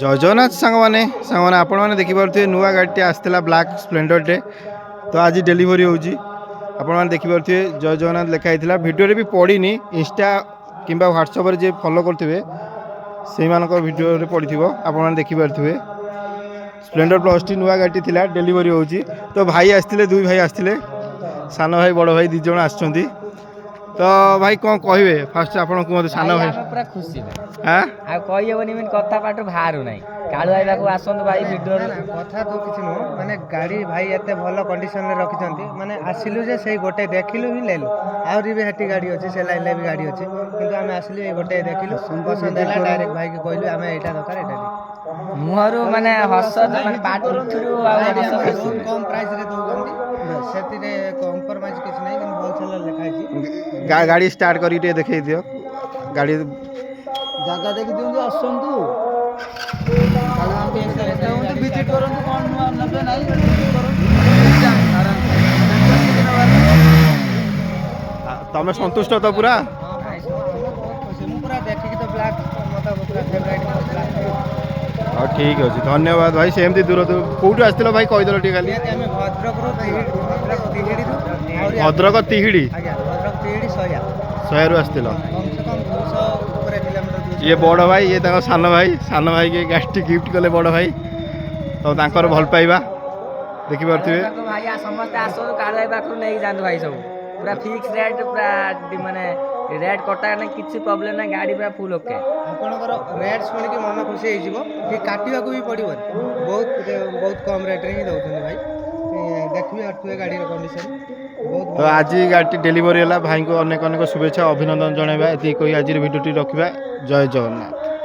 जय जगन्नाथ सांगमाने सांगमाने आपण मैंने देखिपे नुआ गाड़ी आसला ब्लैक स्प्लेंडर टे तो आज डेलीवरी होची आपण मैंने देखिपे जय जगन्नाथ लिखाई भिडियो भी पड़नी इंस्टा कि व्हाट्सएप जे फॉलो करेंगे से भिडियो पड़ी आपण देखिपे स्प्लेंडर प्लस टी नुआ गाड़ी थी डेलीवरी होची तो भाई आसते दुई भाई आसते सान भाई बड़ भाई दिज आस तो भाई कौन कहे फास्ट आप सान भाई पूरा खुशी हाँ कहबनी कथा पाठ बाहर ना कालू भाई पाक आसतु भाई भिडियो कथा तो किसी नुह माने गाड़ी भाई एत भल कंडीशन में रखिंट माने आसिलु जे से गोटे देखिलु ही लेलु आहरी भी हेटी गाड़ी अच्छी से लाइन भी गाड़ी अच्छी किंतु आम आसिलु ये गोटे देखिलु पसंद है डायरेक्ट भाई के कहलु आम एटा दरकार एटा मुहरु माने हस माने पाट उठुरु कम प्राइस रे दउगंती सेतिरे कंप्रोमाइज किछ नै कि होलसेलर लिखाई छी गाड़ी स्टार्ट करी टे देखै दियो गाड़ी जगह देखि दियौ असंतु काल हम के विजिट करंतु कोन नबे नै तमे संतुष्ट तो पूरा पूरा देखि तो ब्लैक मतलब पूरा फेवरेट हाँ ठीक अच्छे धन्यवाद भाई सेमती दूर कौटू आस भाई कहीदेल टे खाली भद्रक तिहिड़ी शहर आस ये बड़ भाई ये सान भाई के गाड़ी गिफ्ट कले बड़ भाई तो तांकर भल पाइबा देखि पारथिबे भाई समस्त आसो काल भाई पाखु नै जांदु भाई सब पूरा फिक्स रेट पूरा माने रेट कटा ना किसी प्रॉब्लम ना गाड़ी पूरा फुल ओके आपनकर रेट सुन के मन खुशी होई जिवो कि काटिबा को भी पड़िबो बहुत कम रेट रे ही दउछन भाई देखबे अटुए गाड़ी रो कंडीशन बहुत तो आज गाड़ी डेलीवरी है भाई को अनेक अनेक शुभेच्छा अभिनंदन जणाइबा एति कोई आज वीडियो रखिबा जय जगन्नाथ।